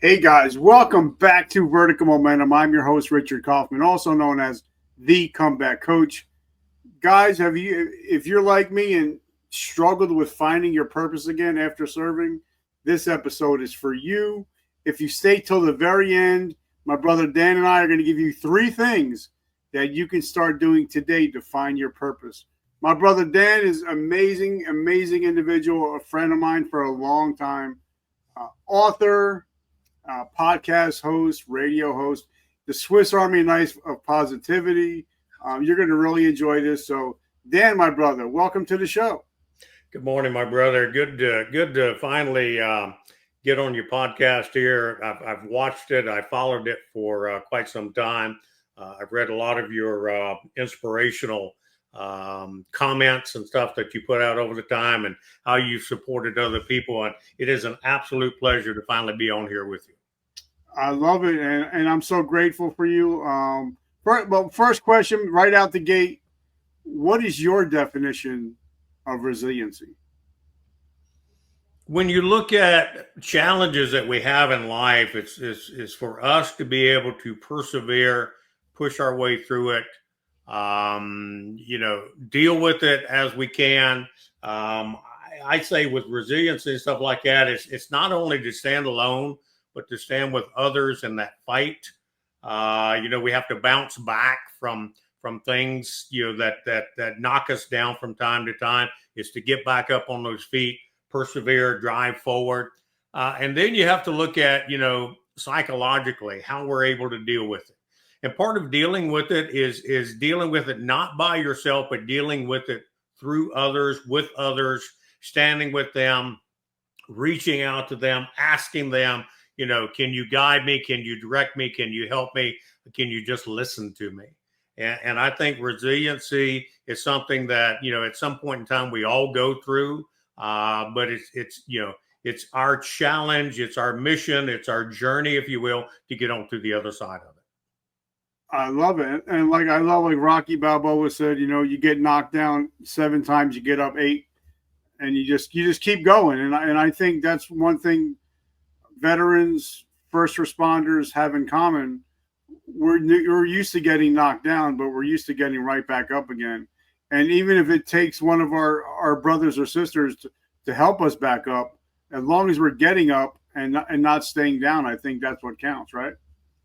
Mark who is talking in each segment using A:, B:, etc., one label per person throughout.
A: Hey guys, welcome back to Vertical Momentum. I'm your host, Richard Kaufman, also known as the Comeback Coach. Guys, if you're like me and struggled with finding your purpose again after serving, this episode is for you. If you stay till the very end, my brother Dan and I are going to give you 3 things that you can start doing today to find your purpose. My brother Dan is amazing, amazing individual, a friend of mine for a long time, author, podcast host, radio host, the Swiss Army knife of positivity. You're going to really enjoy this. So, Dan, my brother, welcome to the show.
B: Good morning, my brother. Good to finally get on your podcast here. I've watched it. I followed it for quite some time. I've read a lot of your inspirational comments and stuff that you put out over the time and how you've supported other people. And it is an absolute pleasure to finally be on here with you.
A: I love it. And I'm so grateful for you. First question right out the gate. What is your definition of resiliency?
B: When you look at challenges that we have in life, it's for us to be able to persevere, push our way through it, deal with it as we can. I say with resiliency and stuff like that, it's not only to stand alone, but to stand with others in that fight. We have to bounce back from things, that knock us down from time to time. Is to get back up on those feet, persevere, drive forward. And then you have to look at, psychologically, how we're able to deal with it. And part of dealing with it is dealing with it not by yourself, but dealing with it through others, with others, standing with them, reaching out to them, asking them, can you guide me? Can you direct me? Can you help me? Can you just listen to me? And I think resiliency is something that, at some point in time we all go through, but it's our challenge, it's our mission, it's our journey, if you will, to get on to the other side of it.
A: I love it. And I love Rocky Balboa said, you get knocked down 7 times, you get up 8, and you just keep going. And I think that's one thing veterans, first responders have in common. We're used to getting knocked down, but we're used to getting right back up again. And even if it takes one of our brothers or sisters to help us back up, as long as we're getting up and not staying down, I think that's what counts, right?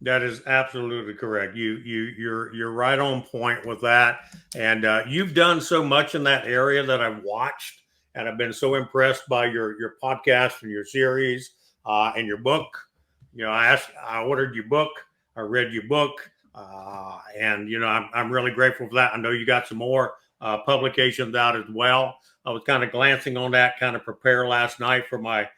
B: That is absolutely correct. You're right on point with that. And you've done so much in that area that I've watched, and I've been so impressed by your podcast and your series and your book. I ordered your book. I read your book, and I'm really grateful for that. I know you got some more publications out as well. I was kind of glancing on that, kind of prepare last night for my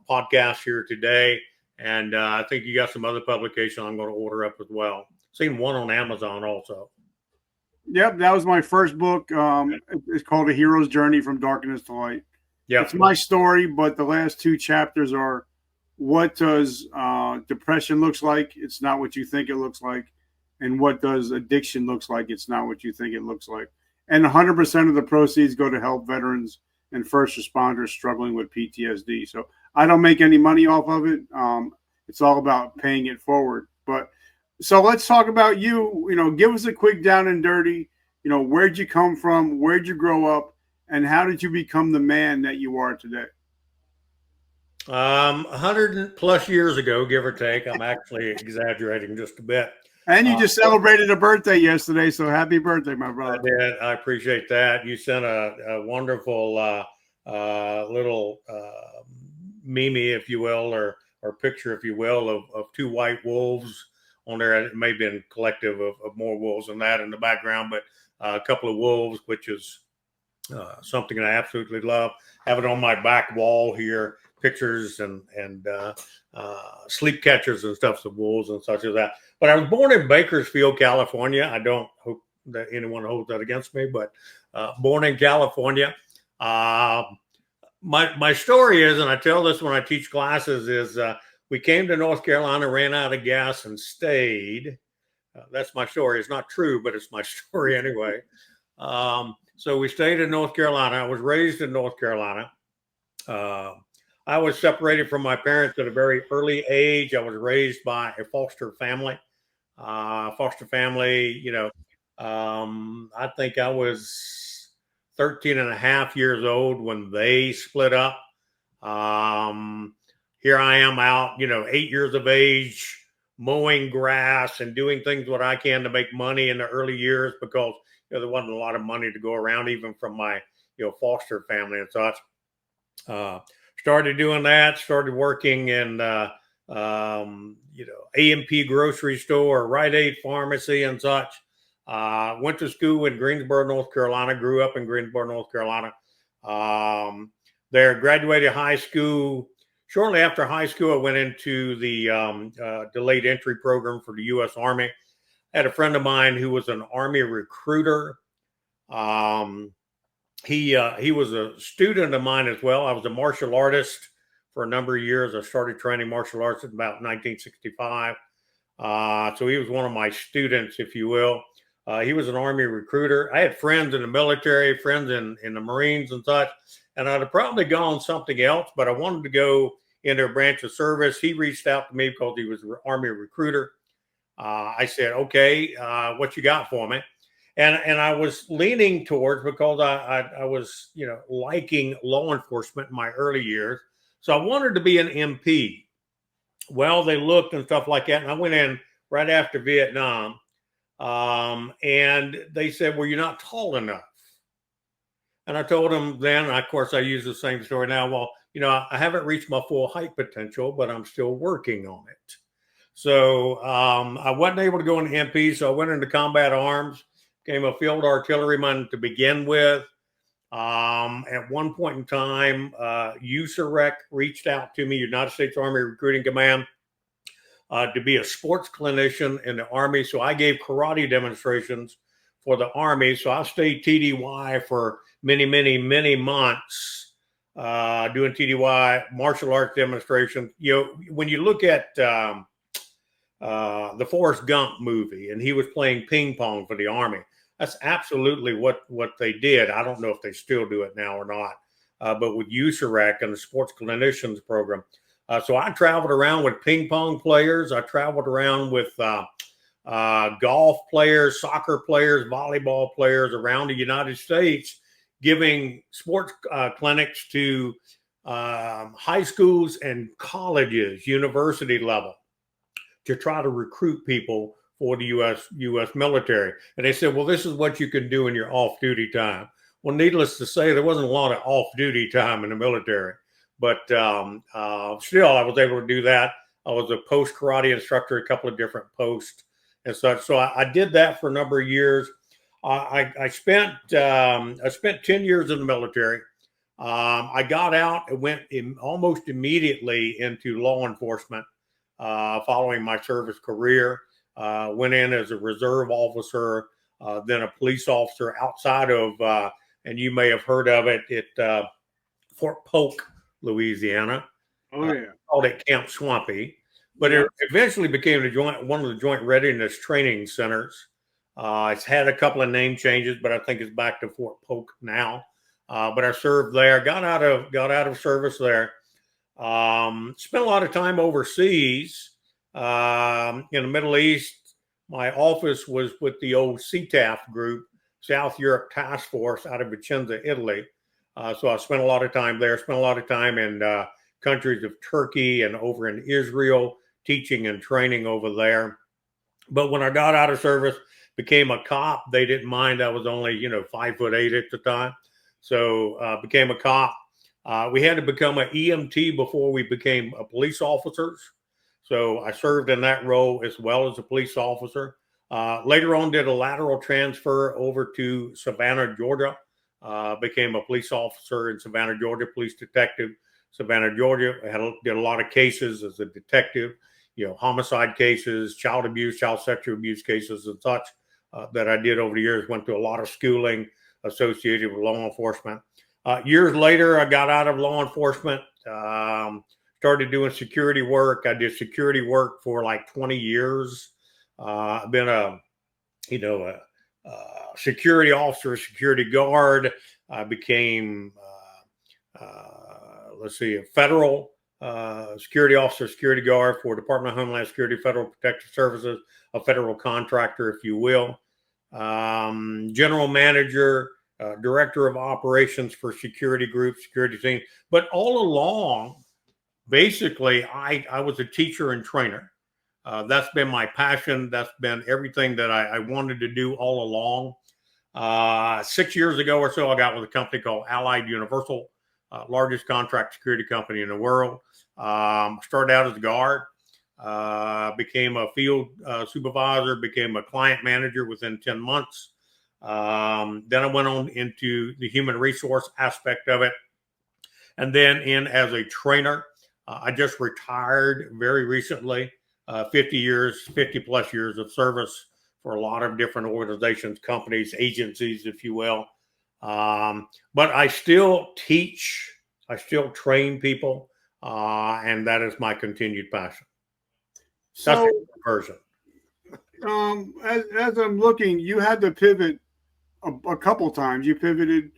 B: podcast here today. And I think you got some other publication I'm going to order up as well. Seen one on Amazon also.
A: Yep, that was my first book. It's called A Hero's Journey from Darkness to Light. Yep. It's my story, but the last 2 chapters are what does depression looks like? It's not what you think it looks like. And what does addiction looks like? It's not what you think it looks like. And 100% of the proceeds go to help veterans and first responders struggling with PTSD. So I don't make any money off of it. It's all about paying it forward. But so let's talk about you. Give us a quick down and dirty. Where'd you come from? Where'd you grow up? And how did you become the man that you are today?
B: 100 plus years ago, give or take. I'm actually exaggerating just a bit.
A: And you just celebrated a birthday yesterday, so happy birthday, my brother.
B: I did. I appreciate that. You sent a wonderful little meme, if you will, or picture, if you will, of 2 white wolves on there. It may have been a collective of more wolves than that in the background, but a couple of wolves, which is something I absolutely love. Have it on my back wall here, pictures and sleep catchers and stuff of wolves and such as that. But I was born in Bakersfield, California. I don't hope that anyone holds that against me, but born in California. My story is, and I tell this when I teach classes, is we came to North Carolina, ran out of gas, and stayed. That's my story. It's not true, but it's my story anyway. So we stayed in North Carolina. I was raised in North Carolina. I was separated from my parents at a very early age. I was raised by a foster family. Foster family, I think I was 13 and a half years old when they split up. Here I am out, 8 years of age, mowing grass and doing things what I can to make money in the early years because there wasn't a lot of money to go around, even from my foster family and such. Started doing that. Started working in A&P grocery store, Rite Aid pharmacy, and such. Went to school in Greensboro, North Carolina. Grew up in Greensboro, North Carolina. There, graduated high school. Shortly after high school, I went into the delayed entry program for the U.S. Army. I had a friend of mine who was an Army recruiter. He was a student of mine as well. I was a martial artist for a number of years. I started training martial arts in about 1965. So he was one of my students, if you will. He was an Army recruiter. I had friends in the military, friends in the Marines and such, and I'd have probably gone something else, but I wanted to go into a branch of service. He reached out to me because he was an Army recruiter. I said, okay, what you got for me? And I was leaning towards, because I was, liking law enforcement in my early years. So I wanted to be an MP. Well, they looked and stuff like that. And I went in right after Vietnam. And they said, well, you're not tall enough. And I told them then, of course, I use the same story now. Well, I haven't reached my full height potential, but I'm still working on it. So I wasn't able to go into MP. So I went into combat arms, became a field artilleryman to begin with. At one point in time, USAREC reached out to me, United States Army Recruiting Command, to be a sports clinician in the Army. So I gave karate demonstrations for the Army. So I stayed TDY for many, many, many months, doing TDY martial arts demonstrations. When you look at the Forrest Gump movie, and he was playing ping pong for the Army, that's absolutely what they did. I don't know if they still do it now or not, but with USAREC and the sports clinicians program. So I traveled around with ping pong players. I traveled around with golf players, soccer players, volleyball players around the United States, giving sports clinics to high schools and colleges, university level, to try to recruit people for the U.S. military. And they said, well, this is what you can do in your off-duty time. Well, needless to say, there wasn't a lot of off-duty time in the military. But still, I was able to do that. I was a post-karate instructor, a couple of different posts and such. So I did that for a number of years. I spent 10 years in the military. I got out and went almost immediately into law enforcement following my service career. Went in as a reserve officer, then a police officer outside of, and you may have heard of it, at Fort Polk, Louisiana.
A: Oh, yeah.
B: Called it Camp Swampy. But it eventually became one of the Joint Readiness Training Centers. It's had a couple of name changes, but I think it's back to Fort Polk now. But I served there, got out of service there. Spent a lot of time overseas. In the Middle East. My office was with the old CTAF group, South Europe Task Force, out of Vicenza, Italy. So I spent a lot of time there, spent a lot of time in countries of Turkey and over in Israel, teaching and training over there. But when I got out of service, became a cop, they didn't mind. I was only, 5'8" at the time. So became a cop. We had to become an EMT before we became police officers. So I served in that role as well as a police officer. Later on, did a lateral transfer over to Savannah, Georgia. Became a police officer in Savannah, Georgia, police detective, Savannah, Georgia. Did a lot of cases as a detective, homicide cases, child abuse, child sexual abuse cases and such that I did over the years. Went to a lot of schooling associated with law enforcement. Years later, I got out of law enforcement. Started doing security work. I did security work for like 20 years. I've been a security officer, security guard. I became let's see, a federal security officer, security guard for Department of Homeland Security, Federal Protective Services, a federal contractor, if you will, general manager, director of operations for security groups, security teams. But all along, basically, I was a teacher and trainer. That's been my passion. That's been everything that I wanted to do all along. 6 years ago or so, I got with a company called Allied Universal, largest contract security company in the world. Started out as a guard, became a field supervisor, became a client manager within 10 months. Then I went on into the human resource aspect of it. And then in as a trainer, I just retired very recently, 50 plus years of service for a lot of different organizations, companies, agencies, if you will. But I still teach, I still train people, and that is my continued passion. That's
A: So,
B: the version.
A: as I'm looking, you had to pivot a couple times. You pivoted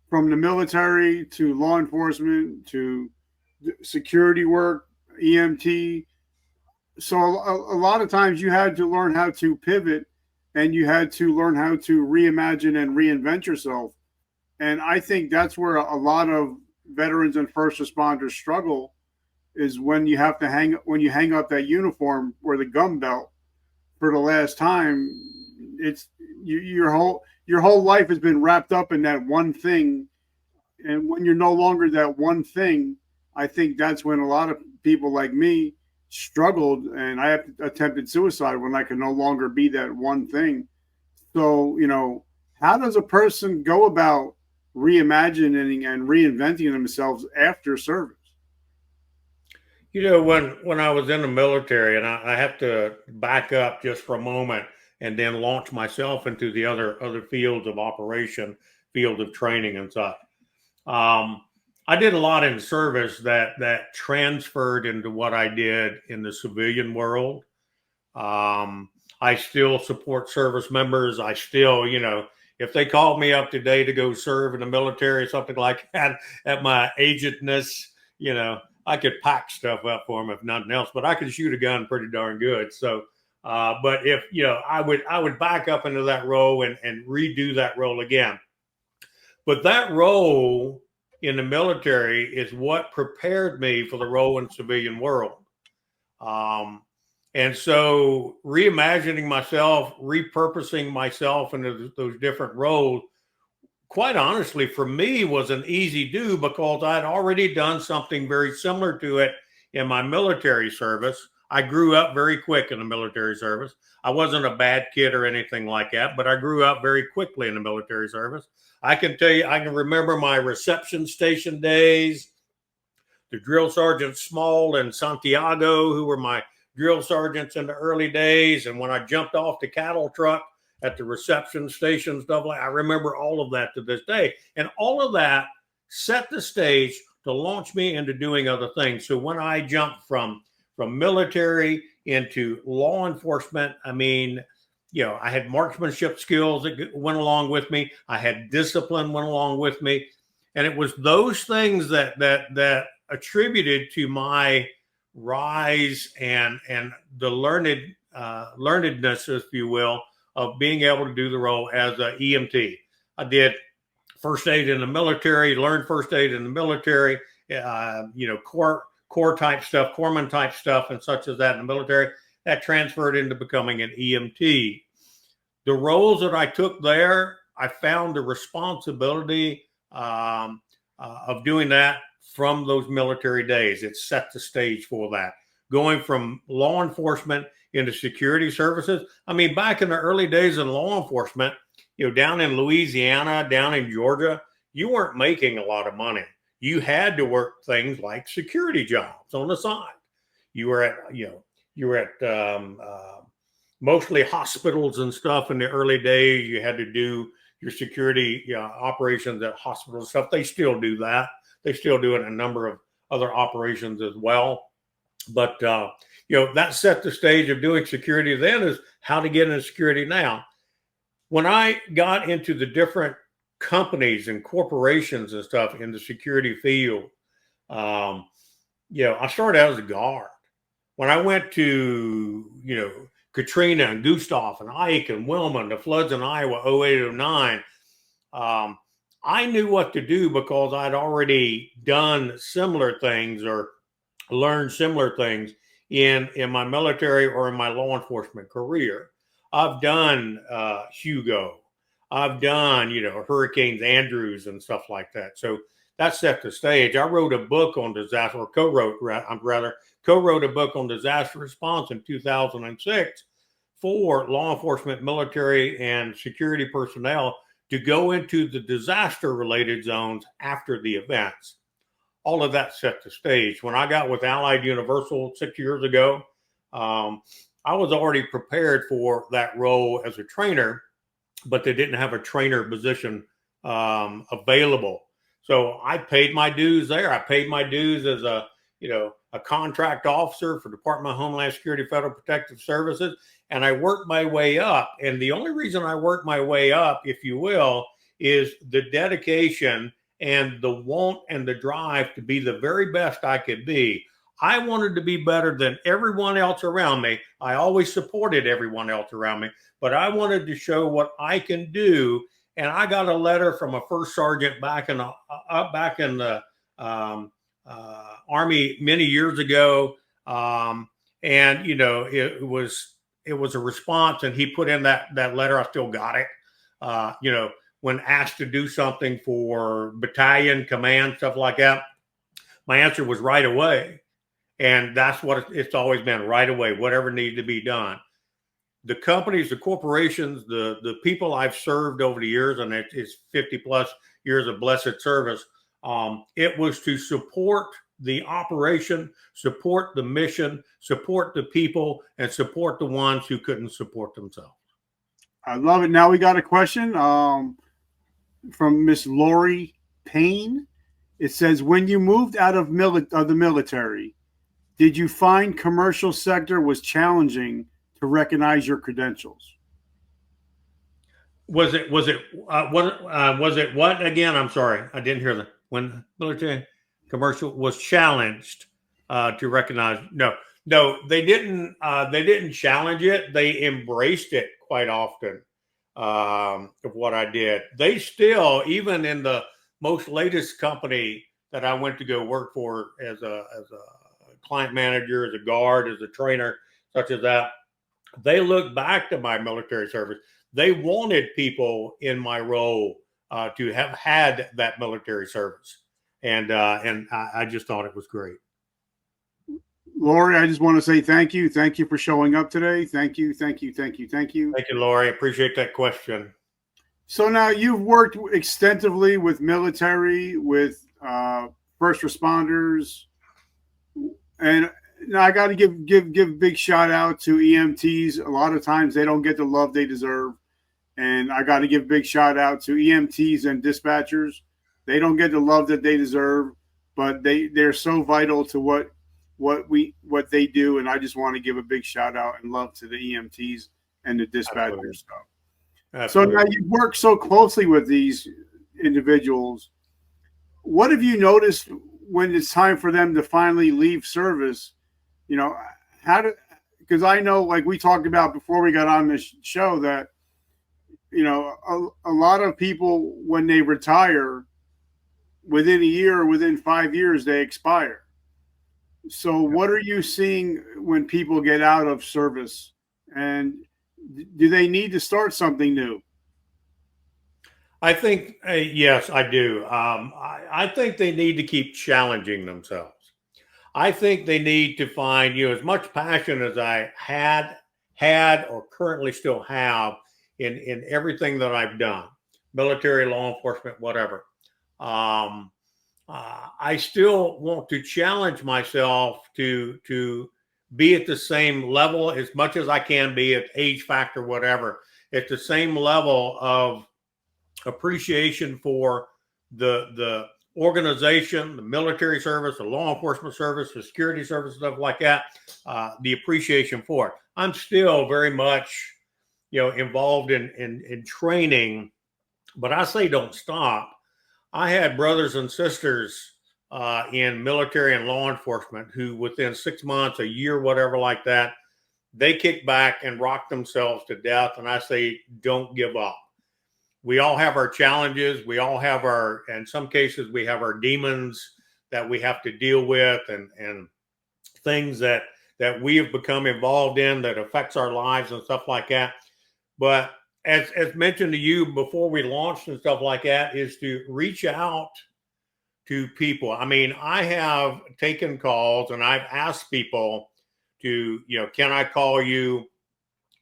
A: from the military to law enforcement to security work, EMT. So a lot of times you had to learn how to pivot, and you had to learn how to reimagine and reinvent yourself. And I think that's where a lot of veterans and first responders struggle, is when you have to hang up that uniform or the gun belt for the last time. It's your whole life has been wrapped up in that one thing, and when you're no longer that one thing, I think that's when a lot of people like me struggled, and I attempted suicide when I could no longer be that one thing. So, how does a person go about reimagining and reinventing themselves after service?
B: When I was in the military, and I have to back up just for a moment and then launch myself into the other fields of operation, field of training and such. I did a lot in service that transferred into what I did in the civilian world. I still support service members. I still, if they called me up today to go serve in the military or something like that at my agedness, I could pack stuff up for them if nothing else, but I could shoot a gun pretty darn good. So, but if, I would back up into that role and redo that role again. But that role in the military is what prepared me for the role in the civilian world. And so reimagining myself, repurposing myself into those different roles, quite honestly, for me was an easy do, because I'd already done something very similar to it in my military service. I grew up very quick in the military service. I wasn't a bad kid or anything like that, but I grew up very quickly in the military service. I can tell you, I can remember my reception station days, the drill sergeant Small and Santiago, who were my drill sergeants in the early days. And when I jumped off the cattle truck at the reception station, stuff like, I remember all of that to this day. And all of that set the stage to launch me into doing other things. So when I jumped from military into law enforcement, I mean, I had marksmanship skills that went along with me. I had discipline went along with me. And it was those things that attributed to my rise and the learnedness, if you will, of being able to do the role as an EMT. I did first aid in the military, learned first aid in the military, corps type stuff, corpsman type stuff, and such as that in the military. That transferred into becoming an EMT. The roles that I took there, I found the responsibility of doing that from those military days. It set the stage for that. Going from law enforcement into security services. I mean, back in the early days in law enforcement, down in Louisiana, down in Georgia, you weren't making a lot of money. You had to work things like security jobs on the side. You were at mostly hospitals and stuff in the early days. You had to do your security operations at hospitals and stuff. They still do that. They still do it in a number of other operations as well. But, that set the stage of doing security then, is how to get into security now. When I got into the different companies and corporations and stuff in the security field, Um, I started out as a guard. When I went to, Katrina and Gustav and Ike and Wilma and the floods in Iowa, 08, 09, I knew what to do because I'd already done similar things or learned similar things in my military or in my law enforcement career. I've done Hugo. I've done, Hurricanes Andrews and stuff like that. So that set the stage. I wrote a book on disaster, or co-wrote a book on disaster response in 2006 for law enforcement, military, and security personnel to go into the disaster related zones after the events. All of that set the stage. When I got with Allied Universal 6 years ago, I was already prepared for that role as a trainer, but they didn't have a trainer position available. So I paid my dues there. I paid my dues as a contract officer for Department of Homeland Security, Federal Protective Services, and I worked my way up. And the only reason I worked my way up, if you will, is the dedication and the want and the drive to be the very best I could be. I wanted to be better than everyone else around me. I always supported everyone else around me, but I wanted to show what I can do. And I got a letter from a first sergeant back in the Army many years ago, and it was a response, and he put in that letter. I still got it. When asked to do something for battalion command, stuff like that, my answer was right away. And that's what it's always been, right away, whatever needed to be done. The companies, the corporations, the people I've served over the years, and it's 50 plus years of blessed service, it was to support the operation, support the mission, support the people, and support the ones who couldn't support themselves.
A: I love it. Now we got a question from Miss Lori Payne. It says, when you moved out of the military, did you find commercial sector was challenging to recognize your credentials?
B: Was it what again? I'm sorry, I didn't hear that. When military commercial was challenged to recognize, no, they didn't challenge it. They embraced it quite often of what I did. They still, even in the most latest company that I went to go work for as a client manager, as a guard, as a trainer, such as that, they look back to my military service. They wanted people in my role to have had that military service, and I just thought it was great.
A: Lori, I just want to say thank you. Thank you for showing up today. Thank you,
B: Lori. I appreciate that question.
A: So now you've worked extensively with military, with first responders, and now I got to give big shout out to EMTs. A lot of times they don't get the love they deserve, and I got to give big shout out to EMTs and dispatchers. They don't get the love that they deserve, but they're so vital to what they do, and I just want to give a big shout out and love to the EMTs and the dispatchers. So now you work so closely with these individuals. What have you noticed when it's time for them to finally leave service? Because I know, like we talked about before we got on this show, that a lot of people, when they retire, within a year or within 5 years, they expire. So what are you seeing when people get out of service, and do they need to start something new?
B: I think, yes, I do. I think they need to keep challenging themselves. I think they need to find, as much passion as I had or currently still have in everything that I've done, military, law enforcement, whatever. I still want to challenge myself to be at the same level as much as I can be, at age factor, whatever, at the same level of appreciation for the organization, the military service, the law enforcement service, the security service, stuff like that, the appreciation for it. I'm still very much, involved in training, but I say don't stop. I had brothers and sisters in military and law enforcement who within 6 months, a year, whatever like that, they kick back and rock themselves to death. And I say, don't give up. We all have our challenges. We all have in some cases, we have our demons that we have to deal with, and things that we have become involved in that affects our lives and stuff like that. But as mentioned to you before we launched and stuff like that, is to reach out to people. I mean, I have taken calls and I've asked people to, can I call you?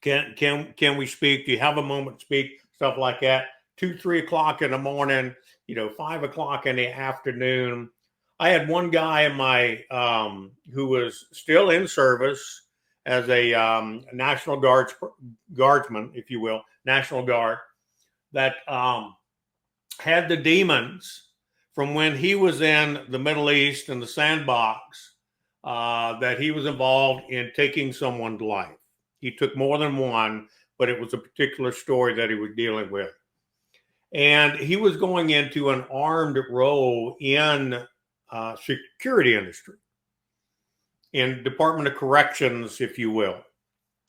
B: Can we speak? Do you have a moment to speak? Stuff like that. 2, 3 o'clock in the morning, 5 o'clock in the afternoon. I had one guy in my who was still in service as a National Guardsman, if you will, National Guard, that had the demons from when he was in the Middle East and the sandbox, that he was involved in taking someone's life. He took more than one, but it was a particular story that he was dealing with. And he was going into an armed role in security industry, in Department of Corrections, if you will.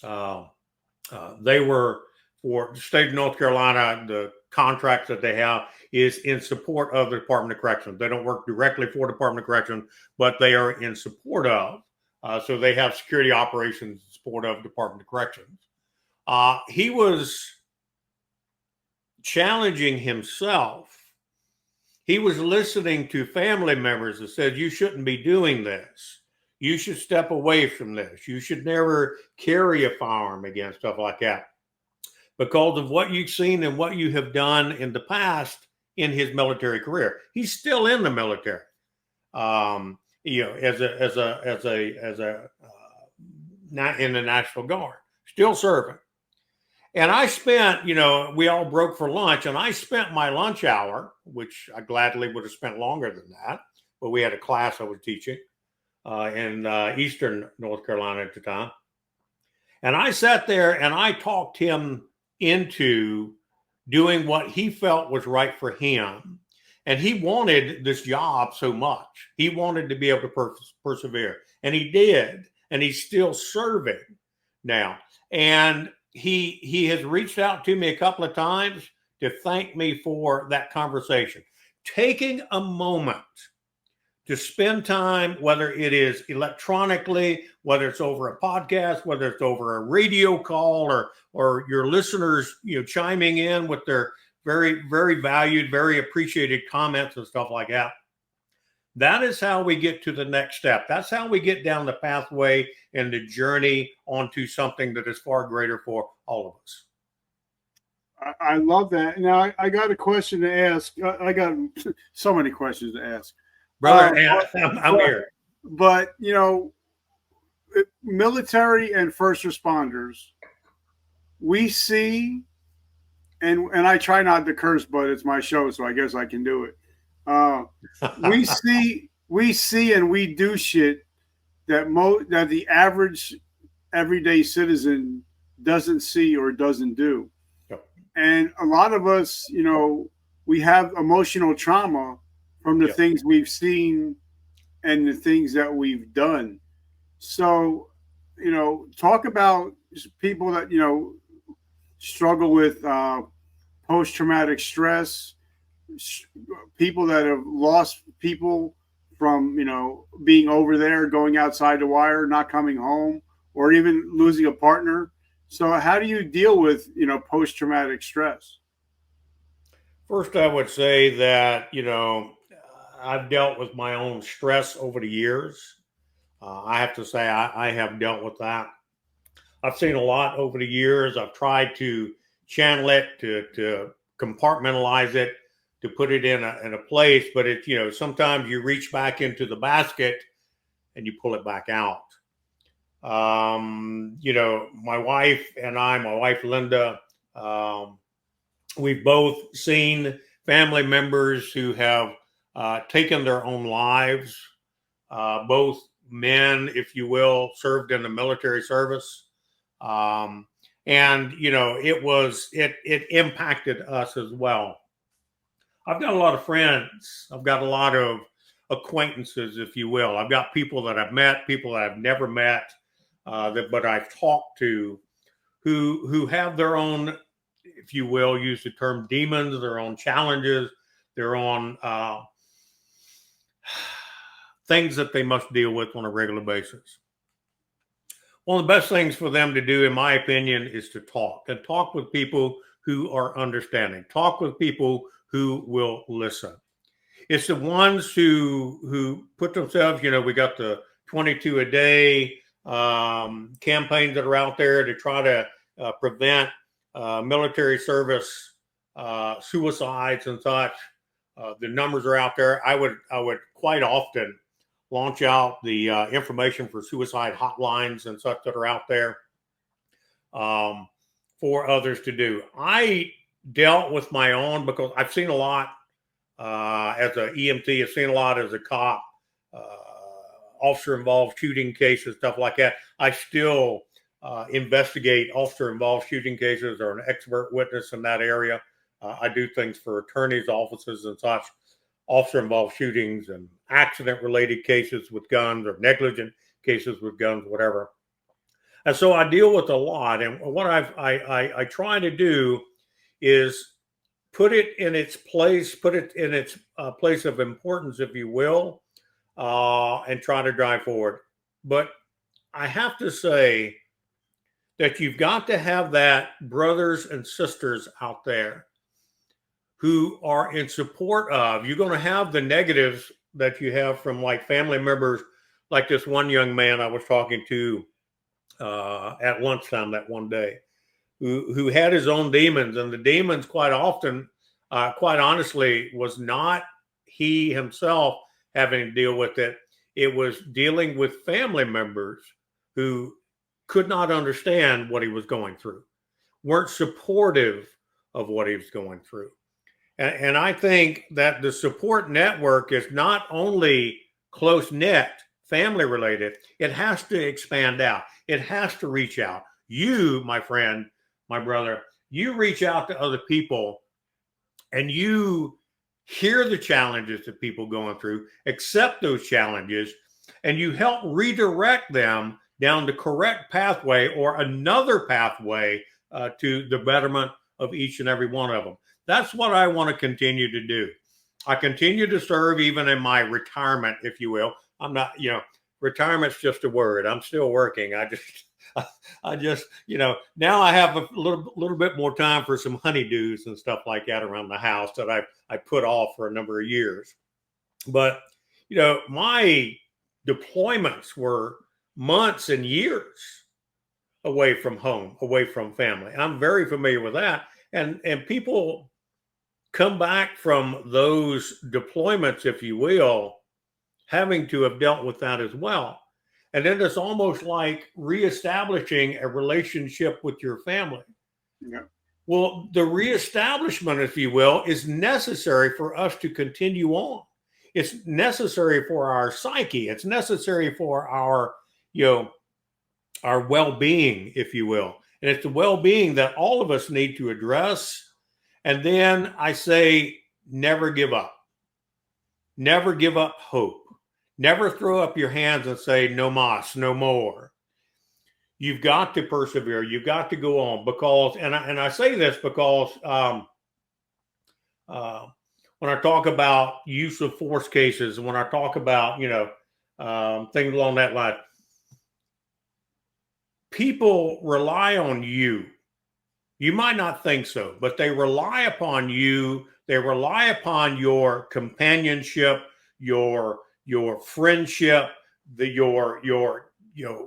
B: They were, for the state of North Carolina, the contracts that they have is in support of the Department of Corrections. They don't work directly for Department of Corrections, but they are in support of. So they have security operations in support of Department of Corrections. He was challenging himself. He was listening to family members that said, you shouldn't be doing this. You should step away from this. You should never carry a firearm again, stuff like that, because of what you've seen and what you have done in the past in his military career. He's still in the military, as not in the National Guard, still serving. And I spent, we all broke for lunch, and I spent my lunch hour, which I gladly would have spent longer than that, but we had a class I was teaching in Eastern North Carolina at the time. And I sat there and I talked him into doing what he felt was right for him. And he wanted this job so much. He wanted to be able to persevere. And he did. And he's still serving now. And he has reached out to me a couple of times to thank me for that conversation. Taking a moment to spend time, whether it is electronically, whether it's over a podcast, whether it's over a radio call, or your listeners, chiming in with their very, very valued, very appreciated comments and stuff like that. That is how we get to the next step. That's how we get down the pathway and the journey onto something that is far greater for all of us.
A: I love that. Now, I got a question to ask. I got so many questions to ask.
B: Brother, I'm here.
A: But, military and first responders, we see, and I try not to curse, but it's my show, so I guess I can do it. We see and we do shit that the average everyday citizen doesn't see or doesn't do. Yep. And a lot of us, we have emotional trauma from the things we've seen and the things that we've done. So, talk about people that, struggle with post-traumatic stress, people that have lost people from, being over there, going outside the wire, not coming home, or even losing a partner. So how do you deal with, post-traumatic stress?
B: First, I would say that, I've dealt with my own stress over the years. I have to say I have dealt with that. I've seen a lot over the years. I've tried to channel it, to compartmentalize it, to put it in a place, but it, sometimes you reach back into the basket and you pull it back out. My wife and my wife, Linda, we've both seen family members who have taken their own lives. Both men, if you will, served in the military service. And, it impacted us as well. I've got a lot of friends. I've got a lot of acquaintances, if you will. I've got people that I've met, people that I've never met, but I've talked to, who have their own, if you will, use the term demons, their own challenges, their own things that they must deal with on a regular basis. One of the best things for them to do, in my opinion, is to talk, and talk with people who are understanding. Talk with people who will listen. It's the ones who put themselves, we got the 22 a day campaigns that are out there to try to prevent military service suicides and such. The numbers are out there. I would quite often launch out the information for suicide hotlines and such that are out there for others to do. I dealt with my own because I've seen a lot as an EMT. I've seen a lot as a cop, officer-involved shooting cases, stuff like that. I still investigate officer-involved shooting cases, or an expert witness in that area. I do things for attorneys' offices and such, officer-involved shootings and accident-related cases with guns, or negligent cases with guns, whatever. And so I deal with a lot. And what I try to do is put it in its place, place of importance, if you will, and try to drive forward. But I have to say that you've got to have that brothers and sisters out there who are in support of. You're going to have the negatives that you have from like family members, like this one young man I was talking to at lunchtime that one day, who had his own demons, and the demons quite often, quite honestly, was not he himself having to deal with it. It was dealing with family members who could not understand what he was going through, weren't supportive of what he was going through. And I think that the support network is not only close-knit, family-related, it has to expand out. It has to reach out. You, my friend, my brother, you reach out to other people and you hear the challenges that people going through, accept those challenges, and you help redirect them down the correct pathway, or another pathway to the betterment of each and every one of them. That's what I want to continue to do. I continue to serve even in my retirement, if you will. I'm not, retirement's just a word. I'm still working. I just, now I have a little bit more time for some honeydews and stuff like that around the house that I put off for a number of years. But, my deployments were months and years away from home, away from family. I'm very familiar with that. And people come back from those deployments, if you will, having to have dealt with that as well. And then it's almost like reestablishing a relationship with your family.
A: Yeah.
B: Well, the reestablishment, if you will, is necessary for us to continue on. It's necessary for our psyche. It's necessary for our, our well-being, if you will. And it's the well-being that all of us need to address. And then I say, never give up. Never give up hope. Never throw up your hands and say, no mas, no more. You've got to persevere. You've got to go on, because, and I say this because when I talk about use of force cases, when I talk about, things along that line, people rely on you. You might not think so, but they rely upon you. They rely upon your companionship, your friendship, your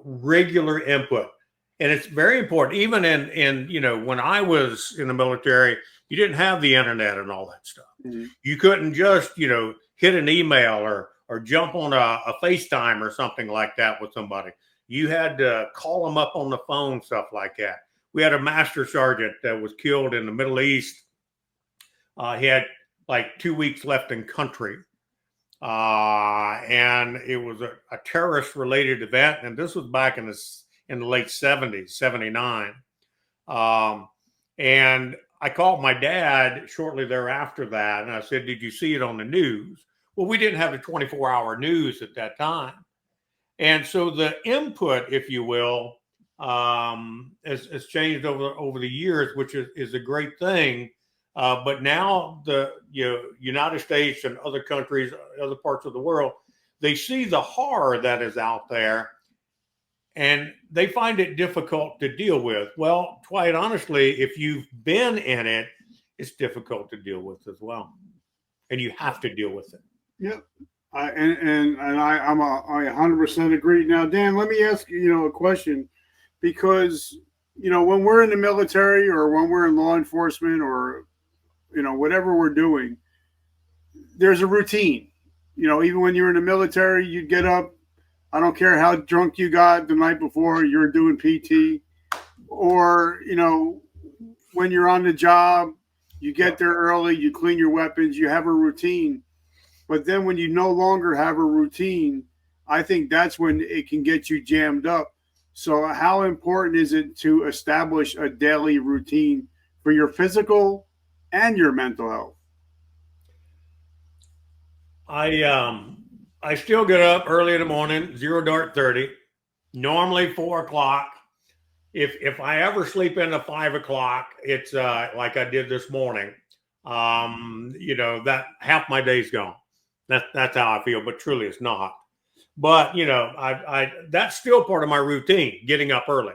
B: regular input. And it's very important. Even in when I was in the military, you didn't have the internet and all that stuff. Mm-hmm. You couldn't just, hit an email or jump on a FaceTime or something like that with somebody. You had to call them up on the phone, stuff like that. We had a master sergeant that was killed in the Middle East. He had like 2 weeks left in country. And it was a terrorist-related event. And this was back in the late 70s, 79. And I called my dad shortly thereafter that. And I said, did you see it on the news? Well, we didn't have the 24-hour news at that time. And so the input, if you will, has changed over the years, which is a great thing. But now the United States and other countries, other parts of the world, they see the horror that is out there, and they find it difficult to deal with. Well, quite honestly, if you've been in it, it's difficult to deal with as well, and you have to deal with it.
A: Yep. I 100% agree. Now, Dan, let me ask you, a question, because when we're in the military or when we're in law enforcement or whatever we're doing, there's a routine. Even when you're in the military, you get up. I don't care how drunk you got the night before, you're doing PT, or when you're on the job, you get there early, you clean your weapons, you have a routine. But then when you no longer have a routine, I think that's when it can get you jammed up. So how important is it to establish a daily routine for your physical and your mental health?
B: I still get up early in the morning, 0-30, normally 4 o'clock. If I ever sleep into 5 o'clock, it's like I did this morning. That half my day's gone. That's how I feel, but truly it's not. But I that's still part of my routine, getting up early.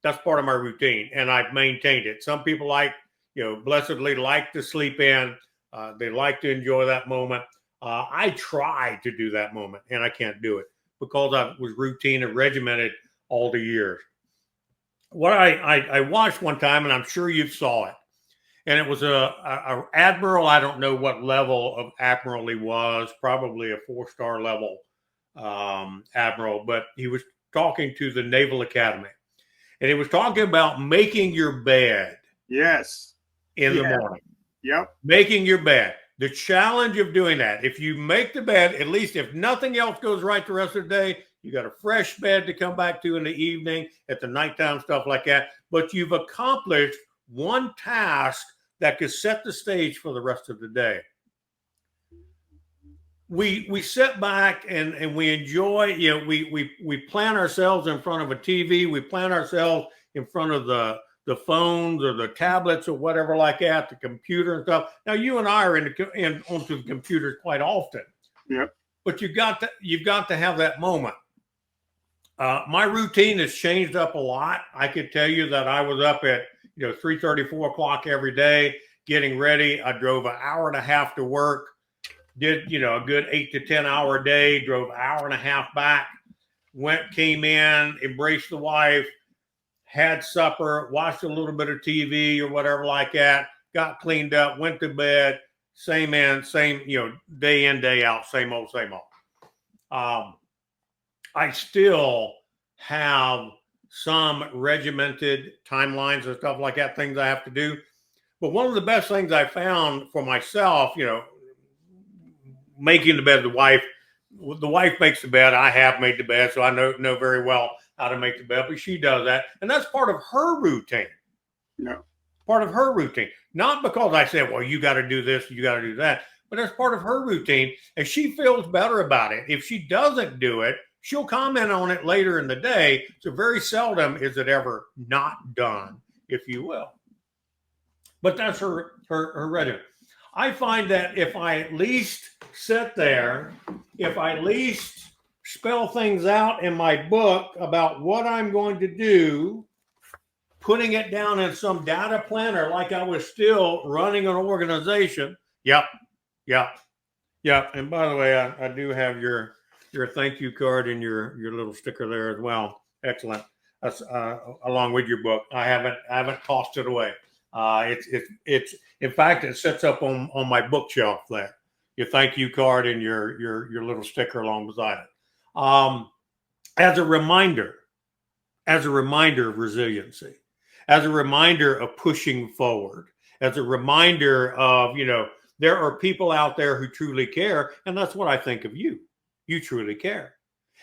B: That's part of my routine, and I've maintained it. Some people blessedly like to sleep in. They like to enjoy that moment. I try to do that moment, and I can't do it because I was routine and regimented all the years. What I watched one time, and I'm sure you saw it, and it was a admiral. I don't know what level of admiral he was, probably a 4-star level admiral, but he was talking to the Naval Academy, and he was talking about making your bed.
A: Yes.
B: In the morning.
A: Yep.
B: Making your bed. The challenge of doing that, if you make the bed, at least if nothing else goes right the rest of the day, you got a fresh bed to come back to in the evening, at the nighttime, stuff like that. But you've accomplished one task that could set the stage for the rest of the day. We sit back and we enjoy, we plan ourselves in front of a TV, we plan ourselves in front of the phones or the tablets or whatever like that, the computer and stuff. Now you and I are onto the computers quite often.
A: Yep.
B: But you've got to have that moment. My routine has changed up a lot. I could tell you that I was up at 3:30, 4 o'clock every day, getting ready. I drove an hour and a half to work, did a good 8 to 10 hour day, drove an hour and a half back, came in, embraced the wife, had supper, watched a little bit of TV or whatever like that, got cleaned up, went to bed, same day in, day out, same old. I still have some regimented timelines and stuff like that, things I have to do. But one of the best things I found for myself, making the bed, the wife makes the bed. I have made the bed, so I know very well how to make the bed, but she does that. And that's part of her routine.
A: Yeah.
B: Part of her routine. Not because I said, well, you got to do this, you got to do that, but that's part of her routine. And she feels better about it. If she doesn't do it, she'll comment on it later in the day. So very seldom is it ever not done, if you will. But that's her regimen. I find that if I at least sit there, if I at least spell things out in my book about what I'm going to do, putting it down in some data planner like I was still running an organization. Yep. And by the way, I do have your thank you card and your little sticker there as well. Excellent. That's along with your book. I haven't tossed it away. It's in fact, it sits up on my bookshelf there. Your thank you card and your little sticker along beside it. As a reminder of resiliency, as a reminder of pushing forward, as a reminder of, there are people out there who truly care. And that's what I think of you. You truly care.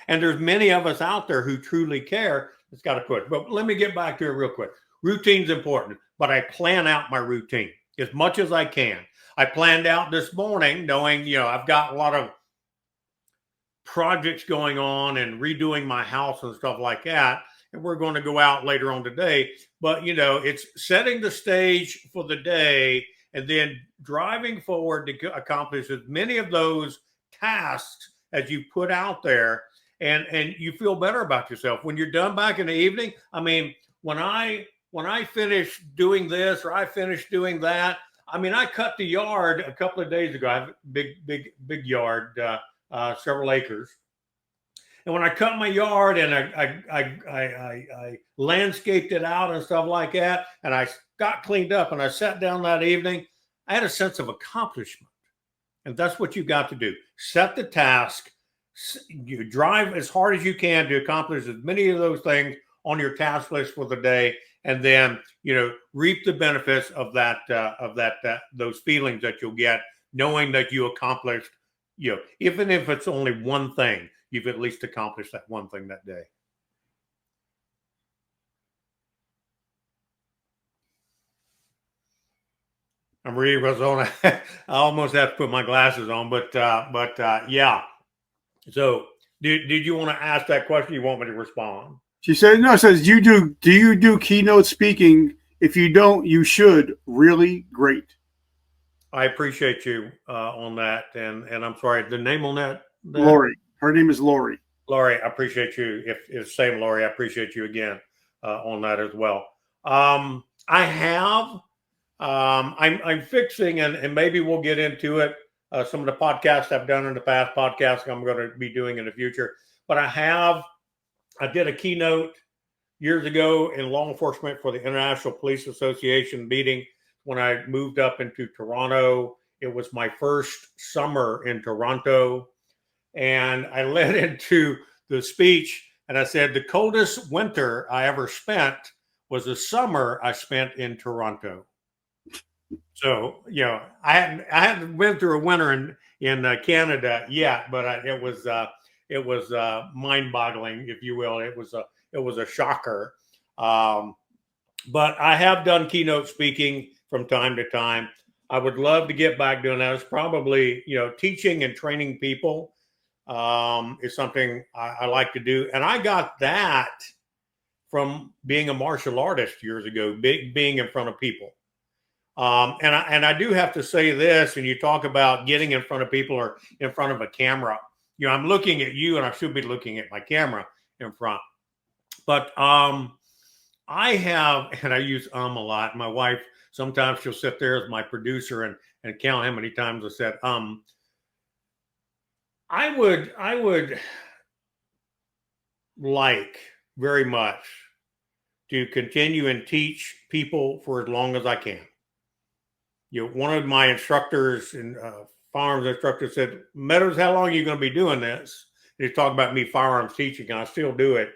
B: And there's many of us out there who truly care. It's got to push. But let me get back to it real quick. Routine's important, but I plan out my routine as much as I can. I planned out this morning knowing, I've got a lot of projects going on and redoing my house and stuff like that. And we're going to go out later on today. But, it's setting the stage for the day and then driving forward to accomplish as many of those tasks as you put out there. And you feel better about yourself when you're done back in the evening. I mean, when I finish doing this or I finish doing that, I mean, I cut the yard a couple of days ago. I have a big yard, several acres. And when I cut my yard and I landscaped it out and stuff like that, and I got cleaned up and I sat down that evening, I had a sense of accomplishment. And that's what you got to do. Set the task. You drive as hard as you can to accomplish as many of those things on your task list for the day, and then reap the benefits of that those feelings that you'll get knowing that you accomplished. Even if it's only one thing, you've at least accomplished that one thing that day. I'm reading what's on. I almost have to put my glasses on, but yeah. So, did you want to ask that question? You want me to respond?
A: She said, no, it says, do you do keynote speaking? If you don't, you should. Really great.
B: I appreciate you on that. And I'm sorry, the name on that?
A: Lori. Her name is Lori.
B: Lori, I appreciate you. If it's same Lori, I appreciate you again on that as well. I have, I'm fixing, and maybe we'll get into it. Some of the podcasts I've done in the past, podcasts I'm going to be doing in the future. But I did a keynote years ago in law enforcement for the International Police Association meeting when I moved up into Toronto. It was my first summer in Toronto. And I led into the speech and I said, the coldest winter I ever spent was the summer I spent in Toronto. So, I hadn't been through a winter in Canada yet, but it was mind-boggling, if you will. It was a shocker. But I have done keynote speaking from time to time. I would love to get back doing that. It's probably, teaching and training people is something I like to do. And I got that from being a martial artist years ago, being in front of people. And I do have to say this, and you talk about getting in front of people or in front of a camera. I'm looking at you and I should be looking at my camera in front. But I have, and I use a lot. My wife, sometimes she'll sit there as my producer and count how many times I said I would like very much to continue and teach people for as long as I can. One of my instructors and firearms instructor said, Meadows, how long are you going to be doing this? And he's talking about me firearms teaching, and I still do it.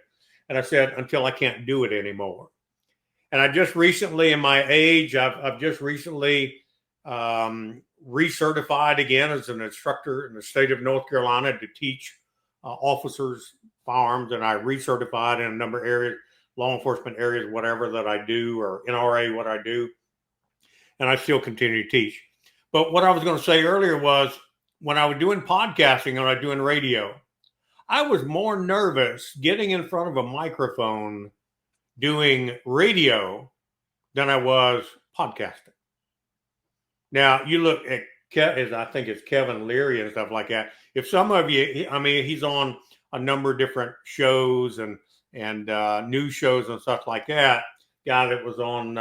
B: And I said, until I can't do it anymore. And I just recently, in my age, I've just recently recertified again as an instructor in the state of North Carolina to teach officers firearms. And I recertified in a number of areas, law enforcement areas, whatever that I do, or NRA, what I do. And I still continue to teach. But what I was going to say earlier was when I was doing podcasting and I was doing radio, I was more nervous getting in front of a microphone doing radio than I was podcasting. Now, you look at, I think it's Kevin Leary and stuff like that. If some of you, I mean, he's on a number of different shows and news shows and stuff like that. Guy that was on,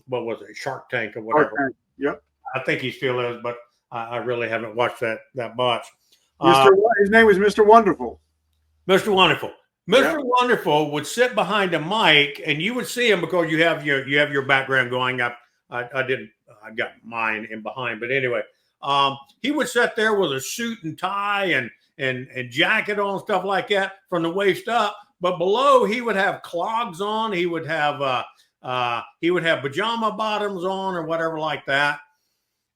B: what was it, Shark Tank or whatever.
A: Shark Tank. Yep.
B: I think he still is, but I really haven't watched that much.
A: His name was Mr. Wonderful.
B: Mr. Wonderful. Mr. Wonderful would sit behind a mic, and you would see him because you have your background going up. I got mine in behind, but anyway, he would sit there with a suit and tie and jacket on, stuff like that from the waist up. But below, he would have clogs on. He would have pajama bottoms on or whatever like that.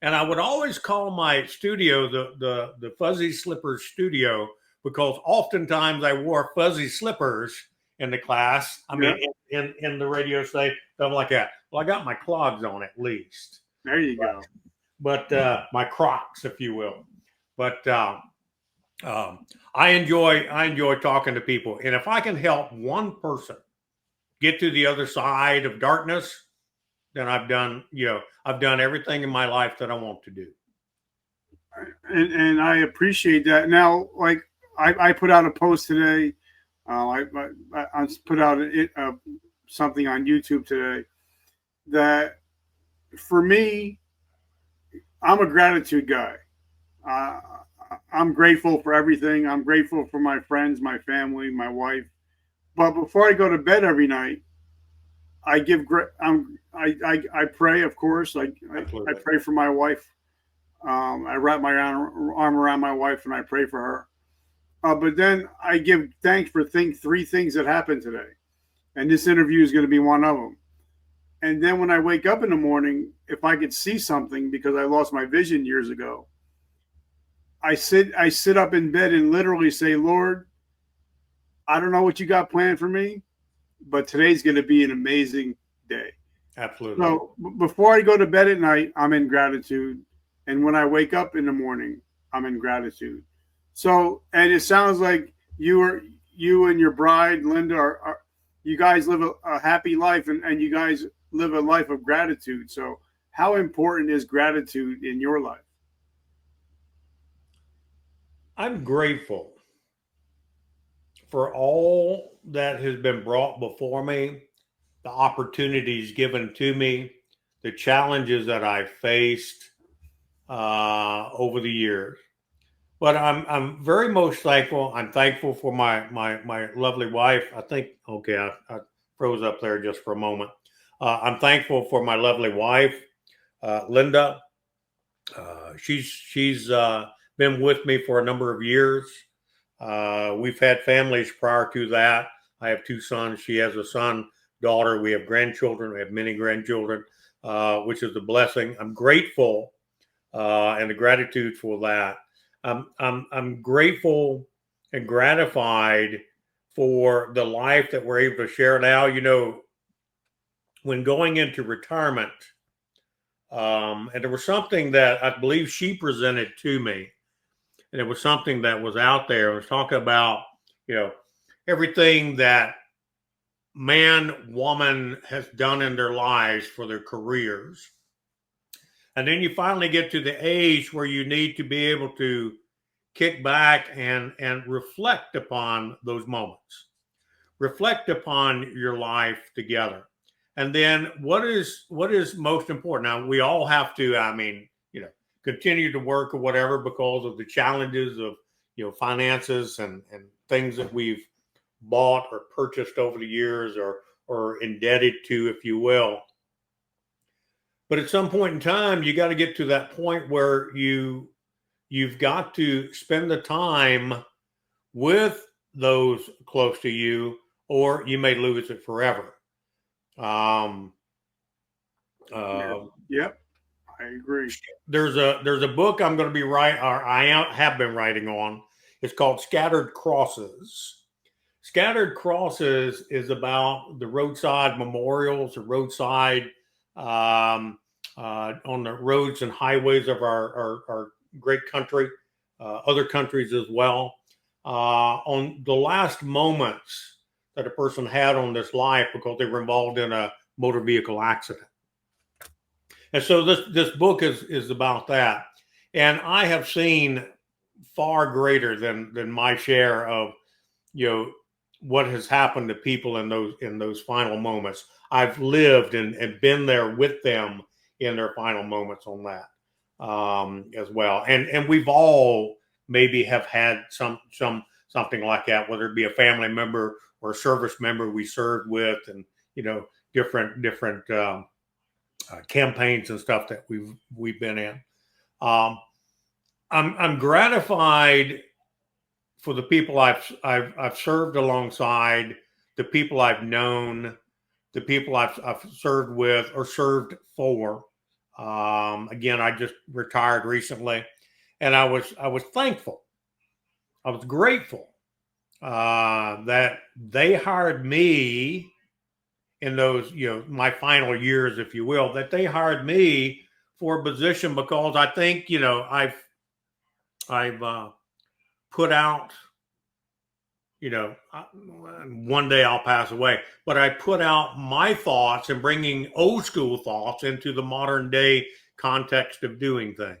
B: And I would always call my studio the Fuzzy Slippers Studio because oftentimes I wore fuzzy slippers in the class. I mean, in the radio station, stuff like that. Well, I got my clogs on at least.
A: There you go.
B: but my Crocs, if you will. But I enjoy talking to people, and if I can help one person get to the other side of darkness, then I've done everything in my life that I want to do.
A: And I appreciate that. Now, like I put out a post today. I put out something on YouTube today that for me, I'm a gratitude guy. Uh, I'm grateful for everything. I'm grateful for my friends, my family, my wife. But before I go to bed every night, I give I pray, of course. I pray for my wife. I wrap my arm around my wife and I pray for her. But then I give thanks for three things that happened today, and this interview is going to be one of them. And then when I wake up in the morning, if I could see something because I lost my vision years ago, I sit up in bed and literally say, Lord, I don't know what you got planned for me, but today's going to be an amazing day.
B: Absolutely.
A: So before I go to bed at night, I'm in gratitude. And when I wake up in the morning, I'm in gratitude. So, and it sounds like you and your bride, Linda, are you guys live a happy life and you guys live a life of gratitude. So how important is gratitude in your life?
B: I'm grateful for all that has been brought before me, the opportunities given to me, the challenges that I've faced over the years. But I'm very most thankful. I'm thankful for my lovely wife. I think okay, I froze up there just for a moment. I'm thankful for my lovely wife, Linda. She's been with me for a number of years. We've had families prior to that. I have two sons. She has a son, daughter. We have grandchildren. We have many grandchildren, which is a blessing. I'm grateful and the gratitude for that. I'm grateful and gratified for the life that we're able to share now. You know, when going into retirement, and there was something that I believe she presented to me, and it was something that was out there. It was talking about, you know, everything that man, woman has done in their lives for their careers. And then you finally get to the age where you need to be able to kick back and reflect upon those moments, reflect upon your life together. And then what is most important? Now we all have to, I mean, you know, continue to work or whatever because of the challenges of, you know, finances and things that we've bought or purchased over the years or indebted to, if you will. But at some point in time, you got to get to that point where you've got to spend the time with those close to you, or you may lose it forever.
A: Yep, I agree.
B: There's a book I'm going to be have been writing on. It's called Scattered Crosses. Scattered Crosses is about the roadside memorials, the roadside on the roads and highways of our great country, other countries as well, on the last moments that a person had on this life because they were involved in a motor vehicle accident. And so this book is about that. And I have seen far greater than my share of, you know, what has happened to people in those final moments. I've lived and been there with them in their final moments on that as well. And we've all maybe have had something like that, whether it be a family member or a service member we served with, and you know, different campaigns and stuff that we've been in. I'm gratified for the people I've served alongside, the people I've known, the people I've served with or served for. Again, I just retired recently, and I was thankful. I was grateful that they hired me in those, you know, my final years, if you will, that they hired me for a position, because I think, I've put out, one day I'll pass away, but I put out my thoughts and bringing old school thoughts into the modern day context of doing things.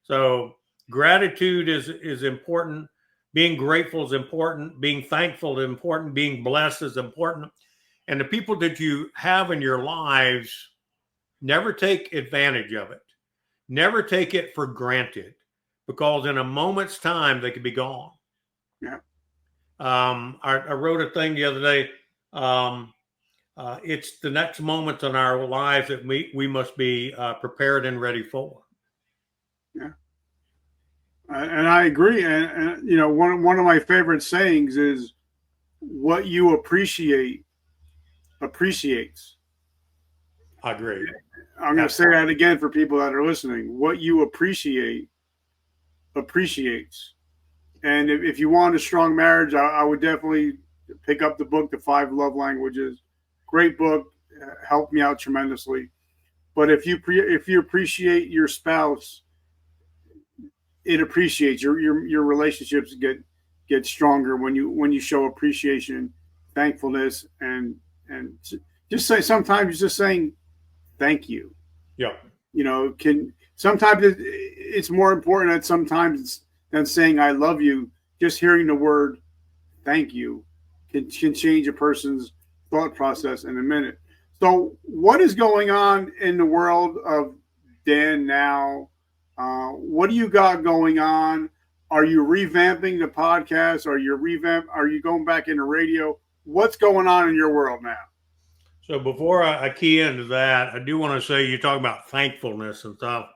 B: So gratitude is important. Being grateful is important. Being thankful is important. Being blessed is important. And the people that you have in your lives, never take advantage of it. Never take it for granted, because in a moment's time, they could be gone.
A: Yeah.
B: I wrote a thing the other day. It's the next moment in our lives that we must be prepared and ready for.
A: Yeah. And I agree. And one of my favorite sayings is, what you appreciate appreciates.
B: I agree.
A: I'm going to say that again for people that are listening. What you appreciate appreciates. And if you want a strong marriage, I would definitely pick up the book, The 5 Love Languages. Great book, helped me out tremendously. But if you appreciate your spouse, it appreciates your relationships get stronger when you show appreciation, thankfulness, and just say, sometimes just saying thank you.
B: Yeah.
A: Sometimes it's more important that sometimes than saying I love you. Just hearing the word thank you can change a person's thought process in a minute. So what is going on in the world of Dan now? What do you got going on? Are you revamping the podcast? Are you going back into radio? What's going on in your world now?
B: So before I key into that, I do want to say, you talk about thankfulness and stuff.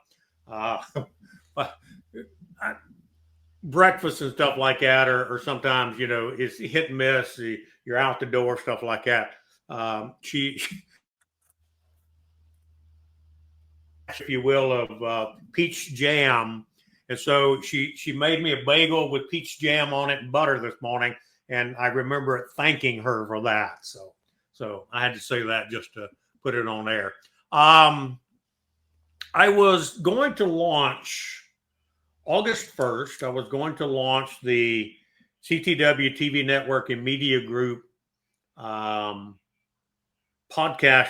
B: Breakfast and stuff like that, or sometimes, it's hit and miss. You're out the door, stuff like that. She if you will, of peach jam. And so she made me a bagel with peach jam on it and butter this morning. And I remember thanking her for that. So I had to say that just to put it on air. I was going to launch August 1st. I was going to launch the CTW TV Network and Media Group podcast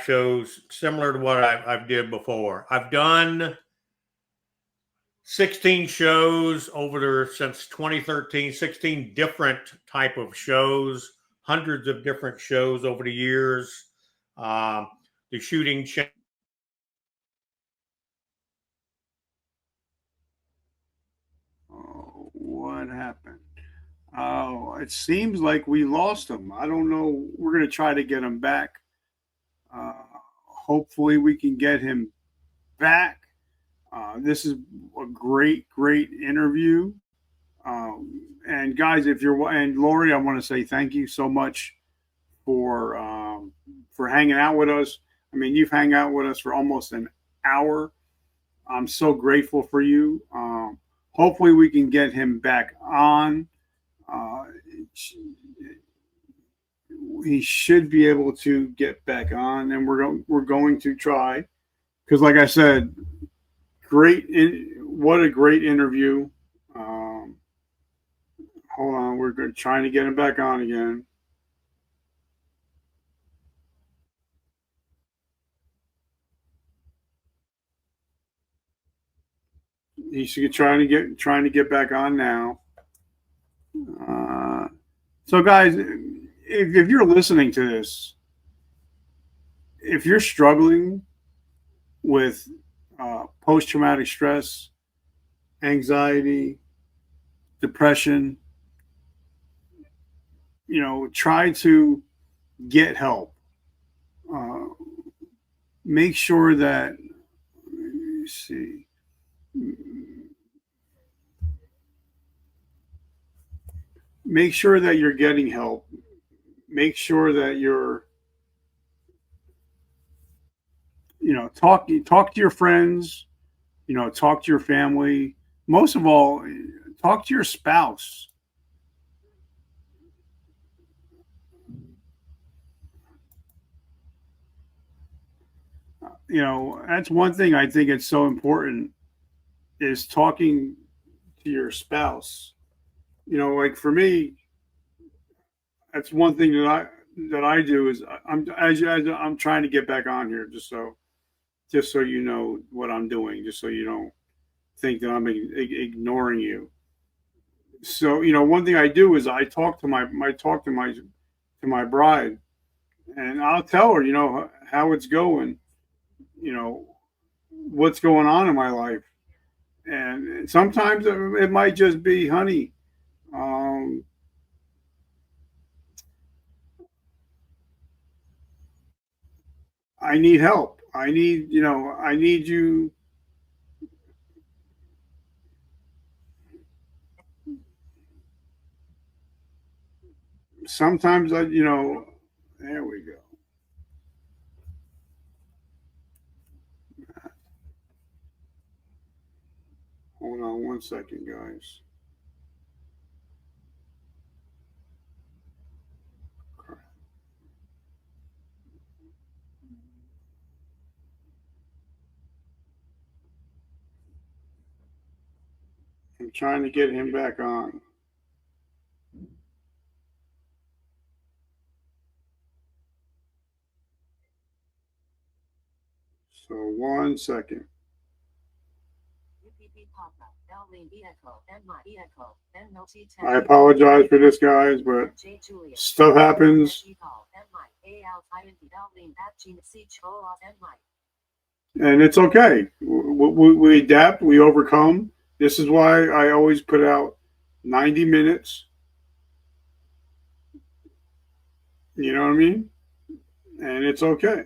B: shows similar to what I've did before. I've done 16 shows over there since 2013, 16 different type of shows, hundreds of different shows over the years. The shooting channel.
A: Oh, what happened? Oh, it seems like we lost him. I don't know. We're going to try to get him back. Hopefully we can get him back. This is a great interview. And guys, and Lori, I want to say thank you so much for hanging out with us. I mean, you've hung out with us for almost an hour. I'm so grateful for you. Hopefully we can get him back on. He should be able to get back on, and we're going to try, because like I said, what a great interview. Hold on, we're trying to get him back on again. He's trying to get back on now. So guys, if you're listening to this, if you're struggling with post-traumatic stress, anxiety, depression, try to get help. Make sure that, let me see. Make sure that you're getting help. Make sure that you're, talk to your friends, talk to your family. Most of all, talk to your spouse. that's one thing I think it's so important is talking to your spouse. Like for me, that's one thing that I do is as I'm trying to get back on here just so you know what I'm doing, just so you don't think that I'm ignoring you. So one thing I do is I talk to my bride, and I'll tell her how it's going, you know what's going on in my life, and sometimes it might just be, honey, um, I need help. I need you. Sometimes there we go. Hold on one second, guys. I'm trying to get him back on. So one second. I apologize for this, guys, but stuff happens, and it's okay. We adapt, we overcome. This is why I always put out 90 minutes. You know what I mean? And it's okay.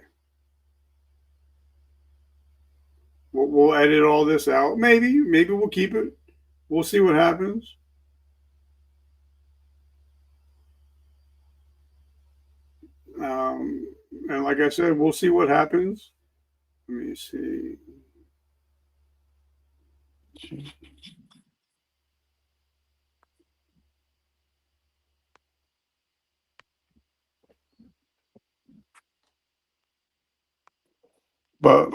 A: We'll edit all this out. Maybe we'll keep it. We'll see what happens. Um, and like I said, we'll see what happens. Let me see. But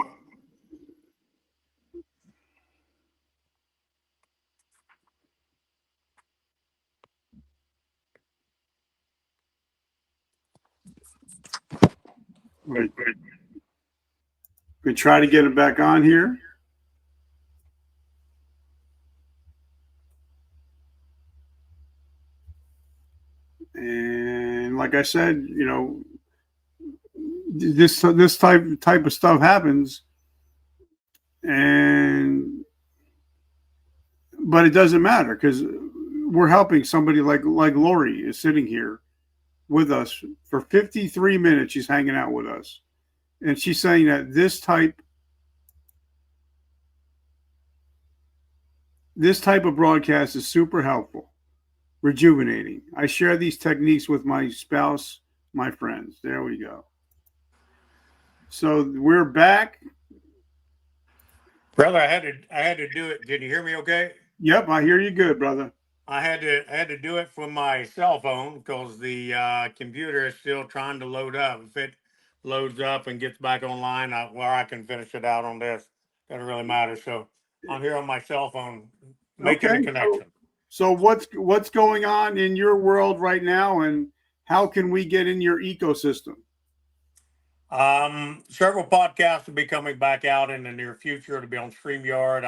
A: we try to get it back on here. And like I said, this type of stuff happens, and but it doesn't matter because we're helping somebody like Lori is sitting here with us for 53 minutes. She's hanging out with us, and she's saying that this type of broadcast is super helpful, rejuvenating. I share these techniques with my spouse, my friends. There we go. So we're back.
B: Brother, I had to do it. Did you hear me okay?
A: Yep, I hear you good, brother.
B: I had to do it from my cell phone because the computer is still trying to load up. If it loads up and gets back online, I can finish it out on this. Doesn't really matter. So I'm here on my cell phone making the
A: Okay. So,
B: connection.
A: so what's going on in your world right now, and how can we get in your ecosystem?
B: Several podcasts will be coming back out in the near future to be on StreamYard.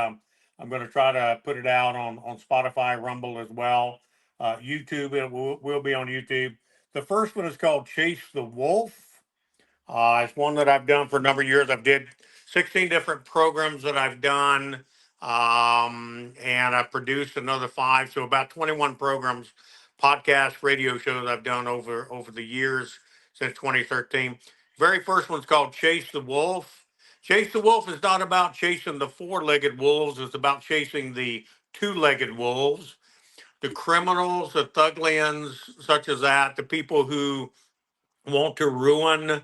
B: I'm going to try to put it out on Spotify, Rumble as well. YouTube, it will be on YouTube. The first one is called Chase the Wolf. It's one that I've done for a number of years. I've did 16 different programs that I've done, and I produced another five, so about 21 programs, podcast, radio shows I've done over the years since 2013. Very first one's called Chase the Wolf. Chase the Wolf is not about chasing the four-legged wolves. It's about chasing the two-legged wolves, the criminals, the thuglians, such as that, the people who want to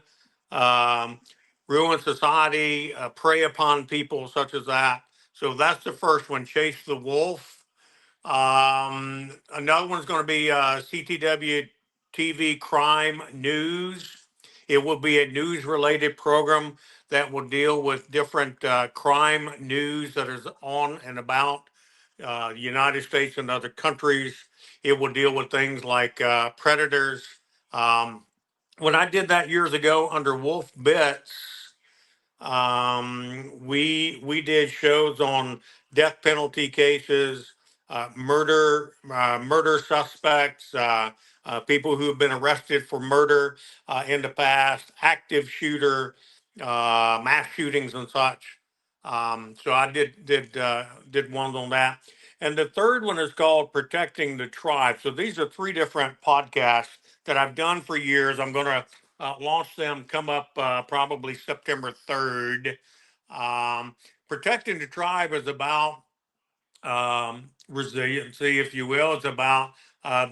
B: um, ruin society, prey upon people such as that. So that's the first one, Chase the Wolf. Another one's going to be CTW TV Crime News. It will be a news related program that will deal with different crime news that is on and about the United States and other countries. It will deal with things like predators. Um, when I did that years ago under Wolf Bits, we did shows on death penalty cases, murder suspects, people who have been arrested for murder in the past, active shooter, mass shootings and such. So I did ones on that, and the third one is called Protecting the Tribe. So these are three different podcasts that I've done for years. I'm going to launch them come up probably September 3rd. Um, Protecting the Tribe is about resiliency, if you will. It's about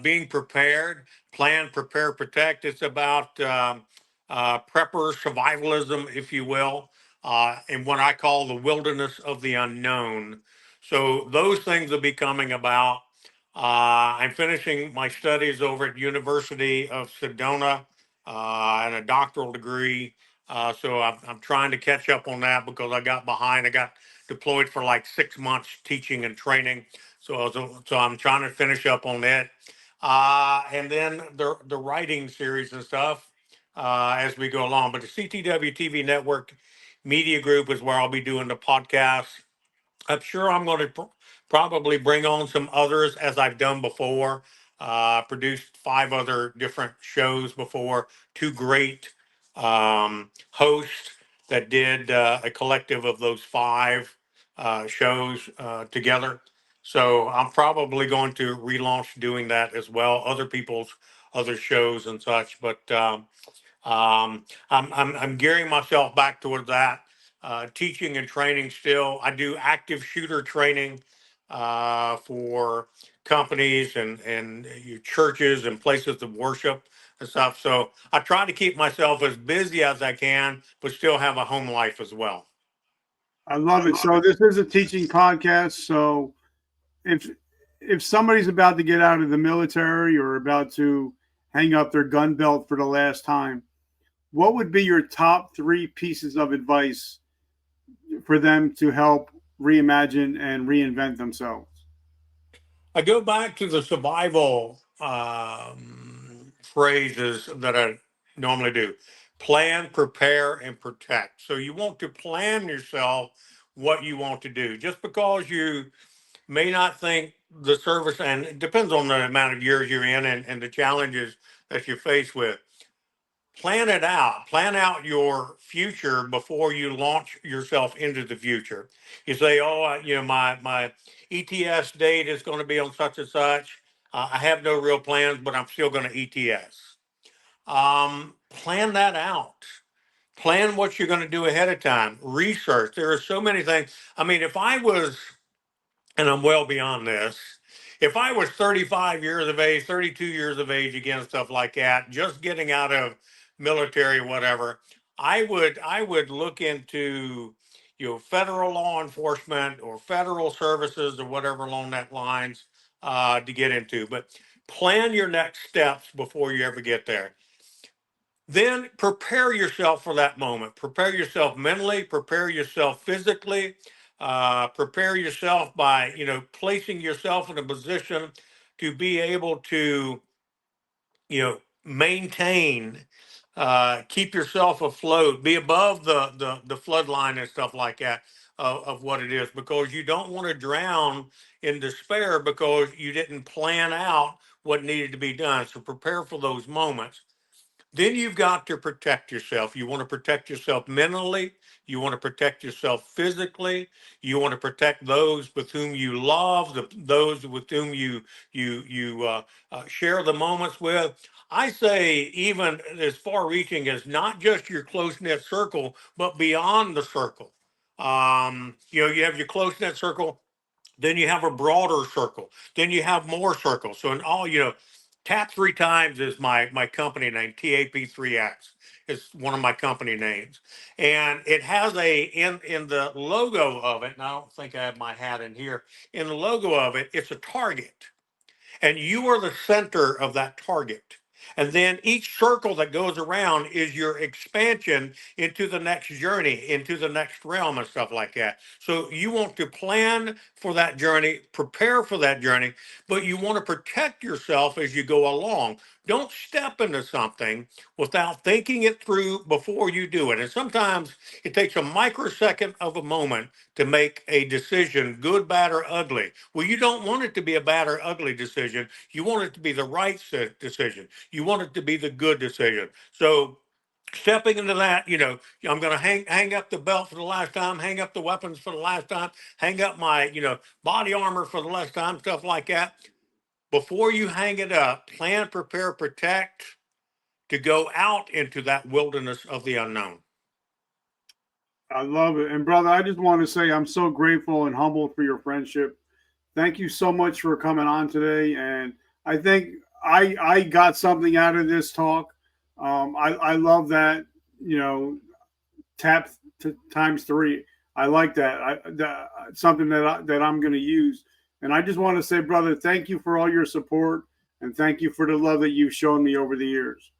B: being prepared, plan, prepare, protect. It's about prepper survivalism, if you will, and what I call the wilderness of the unknown. So those things will be coming about. I'm finishing my studies over at University of Sedona and a doctoral degree. So I'm trying to catch up on that because I got behind. I got deployed for like 6 months teaching and training. So I'm trying to finish up on that. And then the writing series and stuff as we go along. But the CTW TV network media group is where I'll be doing the podcast. I'm sure I'm going to probably bring on some others as I've done before. Produced 5 other different shows before, 2 great hosts that did a collective of those 5 shows together. So I'm probably going to relaunch doing that as well, other people's other shows and such. But I'm gearing myself back towards that. Teaching and training still. I do active shooter training for companies and your churches and places of worship and stuff. So I try to keep myself as busy as I can, but still have a home life as well.
A: I love it. So this is a teaching podcast. So if somebody's about to get out of the military or about to hang up their gun belt for the last time, what would be your top 3 pieces of advice for them to help reimagine and reinvent themselves?
B: I go back to the survival phrases that I normally do: plan, prepare, and protect. So you want to plan yourself what you want to do. Just because you may not think the service, and it depends on the amount of years you're in and the challenges that you're faced with. Plan it out. Plan out your future before you launch yourself into the future. You say, "Oh, my ETS date is going to be on such and such. I have no real plans, but I'm still going to ETS." Plan that out. Plan what you're going to do ahead of time. Research. There are so many things. I mean, if I was, and I'm well beyond this. If I was 35 years of age, 32 years of age, again, stuff like that, just getting out of military, whatever, I would look into federal law enforcement or federal services or whatever along that lines to get into. But plan your next steps before you ever get there. Then prepare yourself for that moment. Prepare yourself mentally, prepare yourself physically, prepare yourself by, placing yourself in a position to be able to, maintain, keep yourself afloat, be above the flood line and stuff like that of what it is, because you don't want to drown in despair because you didn't plan out what needed to be done. So prepare for those moments. Then you've got to protect yourself. You want to protect yourself mentally. You want to protect yourself physically. You want to protect those with whom you love, those with whom you share the moments with. I say even as far-reaching as not just your close-knit circle, but beyond the circle. You have your close-knit circle, then you have a broader circle, then you have more circles. So in all, Tap 3 Times is my company name. TAP3X is one of my company names, and it has in the logo of it. And I don't think I have my hat in here. In the logo of it, it's a target, and you are the center of that target. And then each circle that goes around is your expansion into the next journey, into the next realm and stuff like that. So you want to plan for that journey, prepare for that journey, but you want to protect yourself as you go along. Don't step into something without thinking it through before you do it. And sometimes it takes a microsecond of a moment to make a decision, good, bad, or ugly. Well, you don't want it to be a bad or ugly decision. You want it to be the right decision. You want it to be the good decision. So stepping into that, I'm going to hang up the belt for the last time, hang up the weapons for the last time, hang up my, body armor for the last time, stuff like that. Before you hang it up, plan, prepare, protect to go out into that wilderness of the unknown.
A: I love it. And brother, I just want to say I'm so grateful and humbled for your friendship. Thank you so much for coming on today. And I think I got something out of this talk. I love that, tap times three. I like that. Something that I'm going to use. And I just want to say, brother, thank you for all your support and thank you for the love that you've shown me over the years.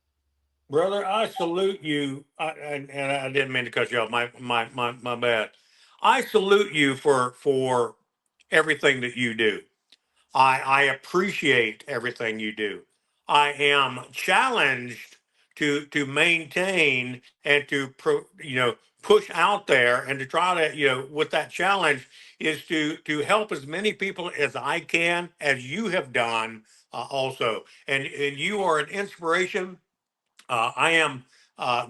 B: Brother, I salute you. And I didn't mean to cut you off. My bad. I salute you for everything that you do. I appreciate everything you do. I am challenged to maintain and to push out there and to try to with that challenge is to help as many people as I can, as you have done also. And you are an inspiration. I am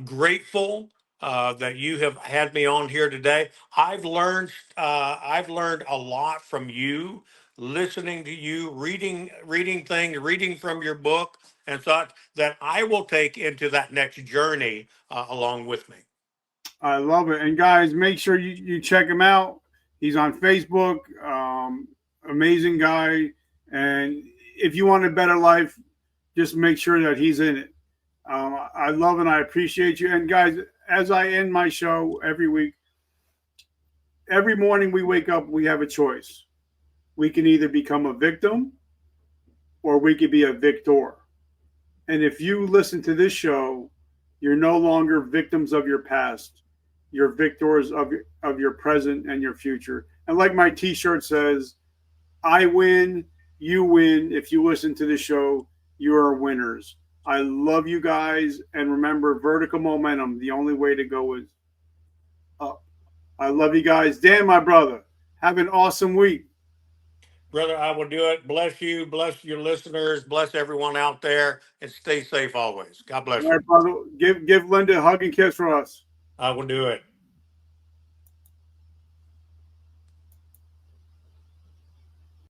B: grateful that you have had me on here today. I've learned a lot from you, listening to you, reading things, reading from your book, and such that I will take into that next journey along with me.
A: I love it. And guys, make sure you check him out. He's on Facebook. Amazing guy. And if you want a better life, just make sure that he's in it. I love and I appreciate you. And guys, as I end my show every week, every morning we wake up, we have a choice. We can either become a victim or we could be a victor. And if you listen to this show, you're no longer victims of your past. You're victors of your present and your future. And like my t-shirt says, I win, you win. If you listen to the show, you are winners. I love you guys. And remember, vertical momentum, the only way to go is up. I love you guys. Dan, my brother, have an awesome week.
B: Brother, I will do it. Bless you, bless your listeners, bless everyone out there, and stay safe always. God bless
A: All
B: you.
A: right, brother. Give Linda a hug and kiss for us.
B: I will do it.